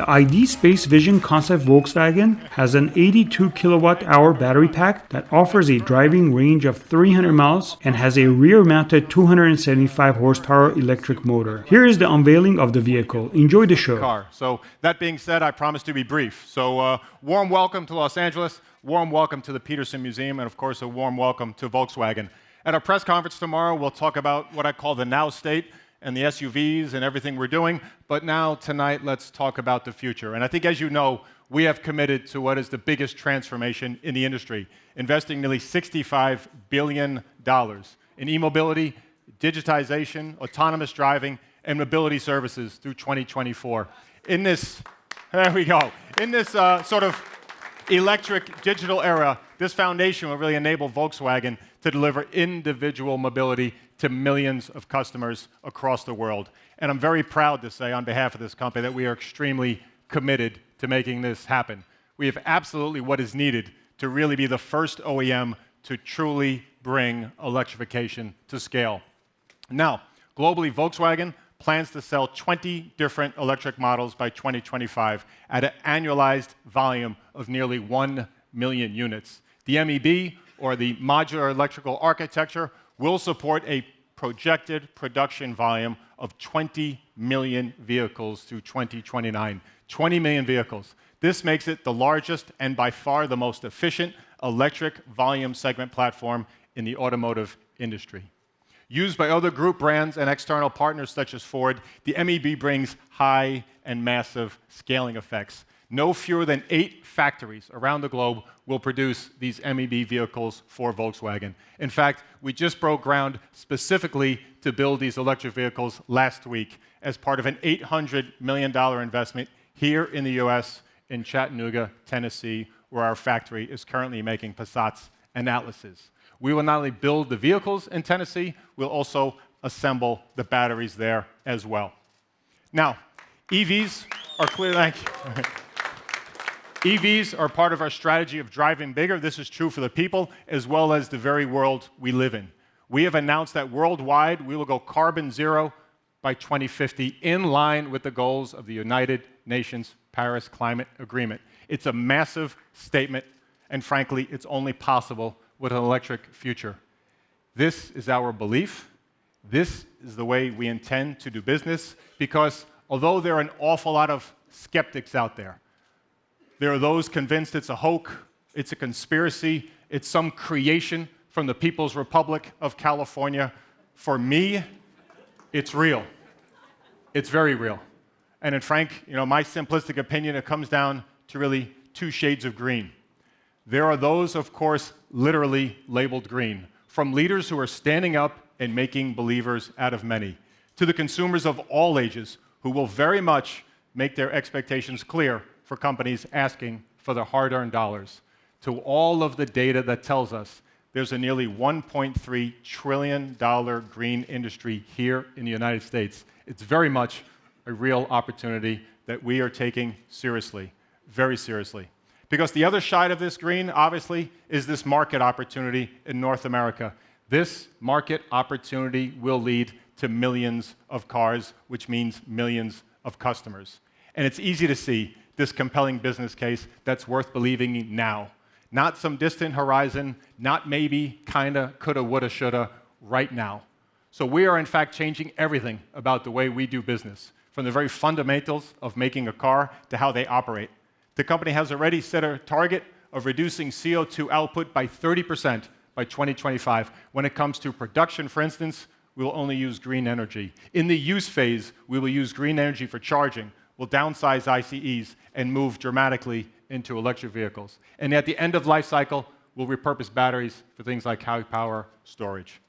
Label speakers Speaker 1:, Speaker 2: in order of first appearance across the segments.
Speaker 1: The ID Space Vision concept Volkswagen has an 82 kilowatt-hour battery pack that offers a driving range of 300 miles and has a rear-mounted 275 horsepower electric motor. Here is the unveiling of the vehicle. Enjoy the show.
Speaker 2: So that being said, I promise to be brief. So warm welcome to Los Angeles, warm welcome to the Petersen Museum, and of course a warm welcome to Volkswagen. At our press conference tomorrow, we'll talk about what I call the now state and the SUVs and everything we're doing. But now, tonight, let's talk about the future. And I think, as you know, we have committed to what is the biggest transformation in the industry, investing nearly $65 billion in e-mobility, digitization, autonomous driving, and mobility services through 2024. In this, there we go, in this sort of electric digital era, this foundation will really enable Volkswagen to deliver individual mobility to millions of customers across the world. And I'm very proud to say on behalf of this company that we are extremely committed to making this happen. We have absolutely what is needed to really be the first OEM to truly bring electrification to scale. Now, globally, Volkswagen plans to sell 20 different electric models by 2025 at an annualized volume of nearly 1 million units. The MEB, or the Modular Electrical Architecture, will support a projected production volume of 20 million vehicles through 2029. 20 million vehicles. This makes it the largest and by far the most efficient electric volume segment platform in the automotive industry. Used by other group brands and external partners such as Ford, the MEB brings high and massive scaling effects. No fewer than 8 factories around the globe will produce these MEB vehicles for Volkswagen. In fact, we just broke ground specifically to build these electric vehicles last week as part of an $800 million investment here in the US in Chattanooga, Tennessee, where our factory is currently making Passats and Atlases. We will not only build the vehicles in Tennessee, we'll also assemble the batteries there as well. Now, EVs are clear, thank you. EVs are part of our strategy of driving bigger. This is true for the people as well as the very world we live in. We have announced that worldwide we will go carbon zero by 2050 in line with the goals of the United Nations Paris Climate Agreement. It's a massive statement, and frankly, it's only possible with an electric future. This is our belief. This is the way we intend to do business, because although there are an awful lot of skeptics out there are those convinced it's a hoax, it's a conspiracy, it's some creation from the People's Republic of California. For me, it's real. It's very real. And in frank, my simplistic opinion, it comes down to really 2 shades of green. There are those, of course, literally labeled green, from leaders who are standing up and making believers out of many, to the consumers of all ages who will very much make their expectations clear for companies asking for their hard-earned dollars, to all of the data that tells us there's a nearly $1.3 trillion green industry here in the United States. It's very much a real opportunity that we are taking seriously, very seriously. Because the other side of this green, obviously, is this market opportunity in North America. This market opportunity will lead to millions of cars, which means millions of customers. And it's easy to see this compelling business case that's worth believing in now. Not some distant horizon, not maybe, kinda, coulda, woulda, shoulda, right now. So we are in fact changing everything about the way we do business, from the very fundamentals of making a car to how they operate. The company has already set a target of reducing CO2 output by 30% by 2025. When it comes to production, for instance, we will only use green energy. In the use phase, we will use green energy for charging. We'll downsize ICEs and move dramatically into electric vehicles. And at the end of life cycle, we'll repurpose batteries for things like high power storage.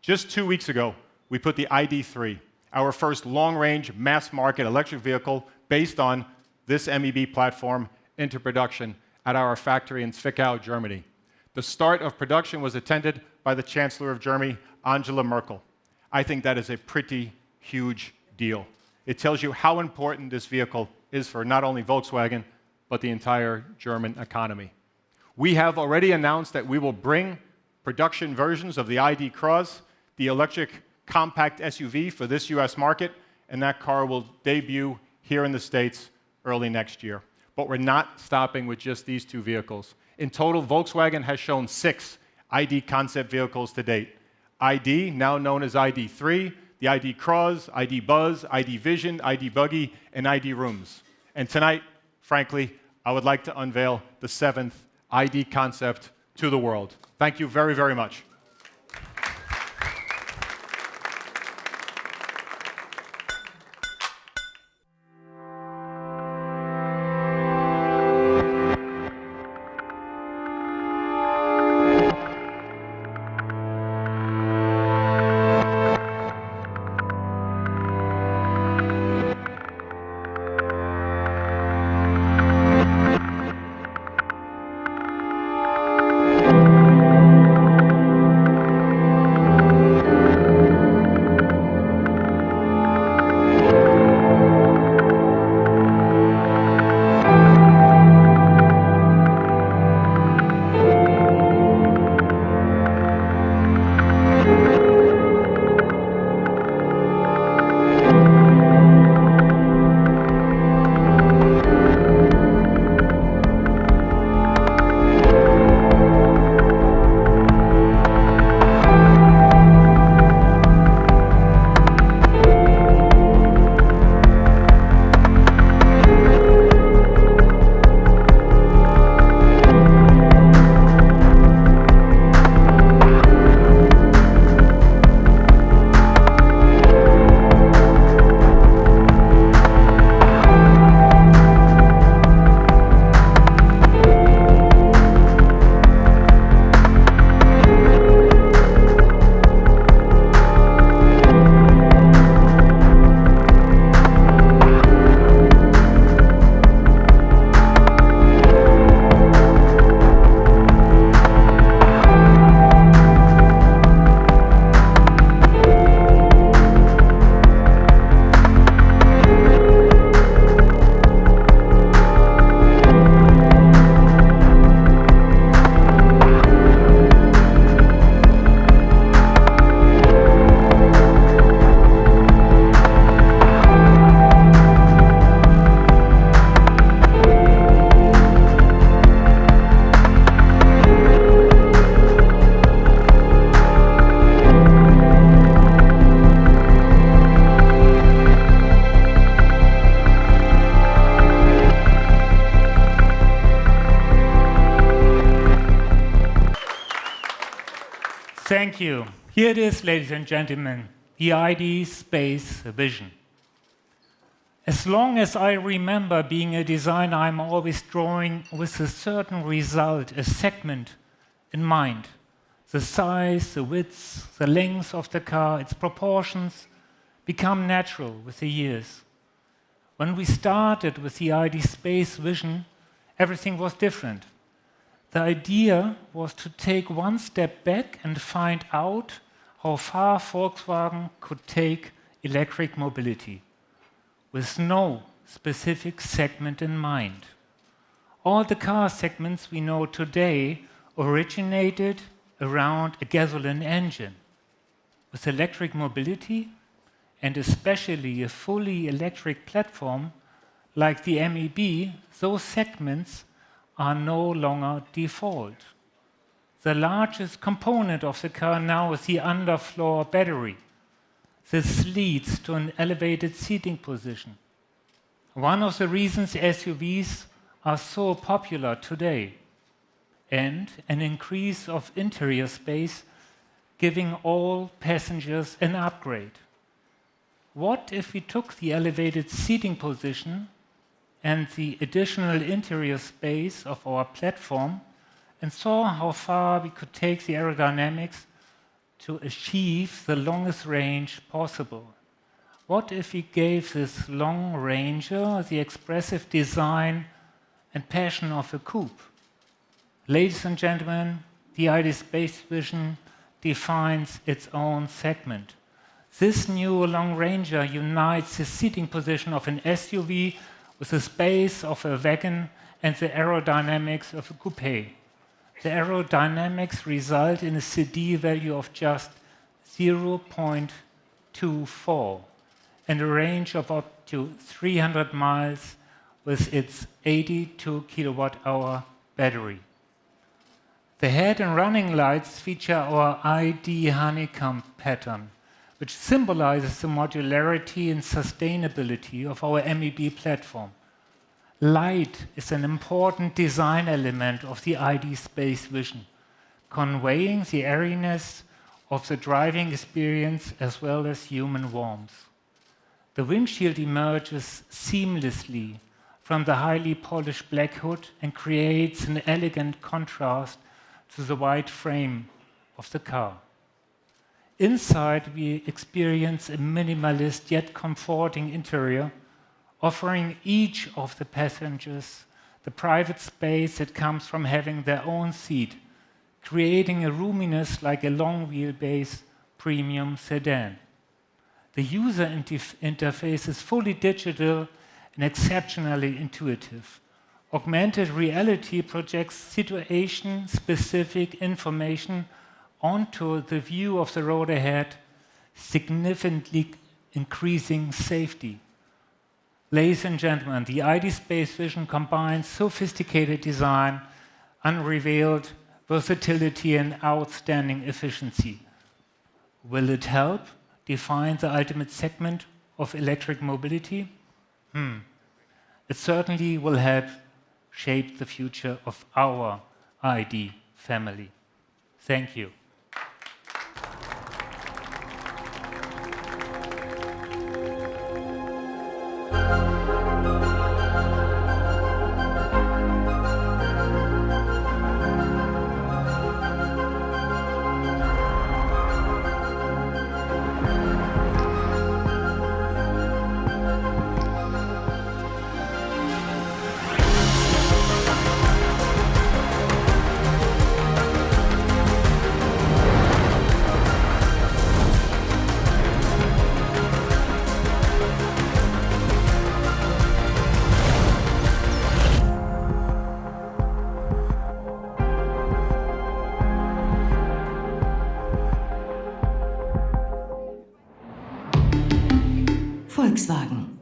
Speaker 2: Just 2 weeks ago, we put the ID.3, our first long-range mass-market electric vehicle based on this MEB platform, into production at our factory in Zwickau, Germany. The start of production was attended by the Chancellor of Germany, Angela Merkel. I think that is a pretty huge deal. It tells you how important this vehicle is for not only Volkswagen, but the entire German economy. We have already announced that we will bring production versions of the ID. Cross, the electric compact SUV for this US market, and that car will debut here in the States early next year. But we're not stopping with just these two vehicles. In total, Volkswagen has shown 6 ID concept vehicles to date. ID, now known as ID3, the ID Cross, ID Buzz, ID Vision, ID Buggy, and ID Rooms. And tonight, frankly, I would like to unveil the 7th ID concept to the world. Thank you very, very much.
Speaker 3: Thank you. Here it is, ladies and gentlemen, the ID space vision. As long as I remember being a designer, I'm always drawing with a certain result, a segment in mind. The size, the width, the length of the car, its proportions become natural with the years. When we started with the ID space vision, everything was different. The idea was to take one step back and find out how far Volkswagen could take electric mobility, with no specific segment in mind. All the car segments we know today originated around a gasoline engine. With electric mobility, and especially a fully electric platform like the MEB, those segments are no longer default. The largest component of the car now is the underfloor battery. This leads to an elevated seating position. One of the reasons SUVs are so popular today, and an increase of interior space giving all passengers an upgrade. What if we took the elevated seating position and the additional interior space of our platform and saw how far we could take the aerodynamics to achieve the longest range possible? What if we gave this long ranger the expressive design and passion of a coupe? Ladies and gentlemen, the ID Space Vision defines its own segment. This new long ranger unites the seating position of an SUV with the space of a wagon and the aerodynamics of a coupe. The aerodynamics result in a CD value of just 0.24 and a range of up to 300 miles with its 82 kilowatt-hour battery. The head and running lights feature our ID honeycomb pattern, which symbolizes the modularity and sustainability of our MEB platform. Light is an important design element of the ID space vision, conveying the airiness of the driving experience as well as human warmth. The windshield emerges seamlessly from the highly polished black hood and creates an elegant contrast to the white frame of the car. Inside, we experience a minimalist yet comforting interior, offering each of the passengers the private space that comes from having their own seat, creating a roominess like a long wheelbase premium sedan. The user interface is fully digital and exceptionally intuitive. Augmented reality projects situation-specific information onto the view of the road ahead, significantly increasing safety. Ladies and gentlemen, the ID Space Vision combines sophisticated design, unrivaled versatility, and outstanding efficiency. Will it help define the ultimate segment of electric mobility? It certainly will help shape the future of our ID family. Thank you.
Speaker 4: Volkswagen.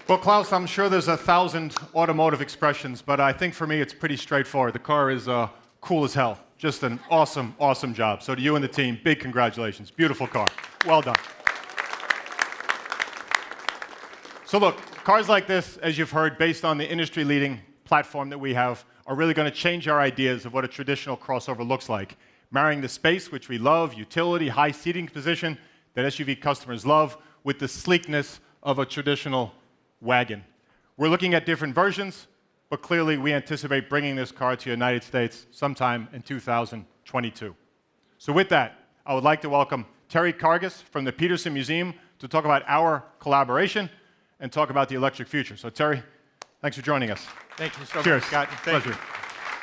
Speaker 2: Well, Klaus, I'm sure there's 1,000 automotive expressions, but I think for me it's pretty straightforward. The car is cool as hell. Just an awesome, awesome job. So to you and the team, big congratulations. Beautiful car. Well done. So look, cars like this, as you've heard, based on the industry-leading platform that we have, are really going to change our ideas of what a traditional crossover looks like, marrying the space, which we love, utility, high seating position that SUV customers love, with the sleekness of a traditional wagon. We're looking at different versions, but clearly we anticipate bringing this car to the United States sometime in 2022. So with that, I would like to welcome Terry Kargas from the Petersen Museum to talk about our collaboration and talk about the electric future. So Terry, thanks for joining us.
Speaker 5: Thank you so
Speaker 2: Cheers.
Speaker 5: much, Scott. Thank you.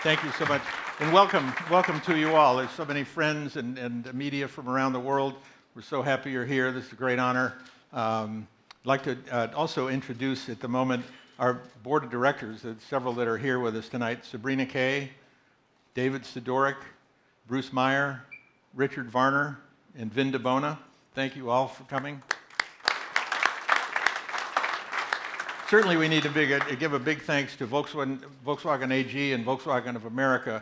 Speaker 5: Thank you so much. And welcome to you all. There's so many friends and media from around the world. We're so happy you're here. This is a great honor. I'd like to also introduce at the moment our board of directors, several that are here with us tonight. Sabrina Kay, David Sidoric, Bruce Meyer, Richard Varner, and Vin DeBona. Thank you all for coming. Certainly we need to give a big thanks to Volkswagen AG and Volkswagen of America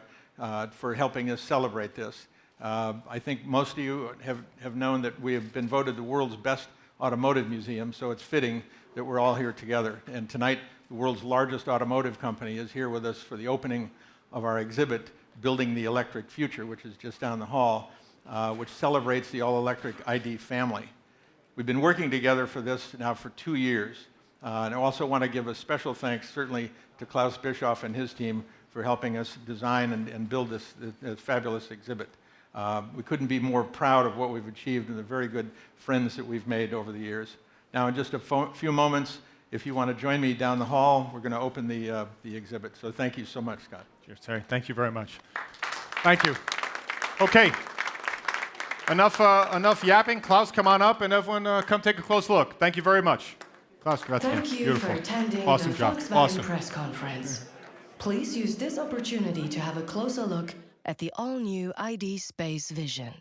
Speaker 5: for helping us celebrate this. I think most of you have known that we have been voted the world's best automotive museum, so it's fitting that we're all here together. And tonight, the world's largest automotive company is here with us for the opening of our exhibit, Building the Electric Future, which is just down the hall, which celebrates the all-electric ID family. We've been working together for this now for 2 years. And I also want to give a special thanks, certainly, to Klaus Bischoff and his team for helping us design and build this fabulous exhibit. We couldn't be more proud of what we've achieved and the very good friends that we've made over the years. Now, in just a few moments, if you want to join me down the hall, we're going to open the exhibit. So thank you so much, Scott.
Speaker 2: Cheers, Terry. Thank you very much. Thank you. Okay. Enough yapping. Klaus, come on up, and everyone come take a close look. Thank you very much. Klaus, congrats again.
Speaker 4: Thank you
Speaker 2: Beautiful.
Speaker 4: for attending
Speaker 2: Awesome
Speaker 4: the
Speaker 2: job.
Speaker 4: Volkswagen
Speaker 2: Awesome.
Speaker 4: press conference. Please use this opportunity to have a closer look at the all-new ID Space Vision.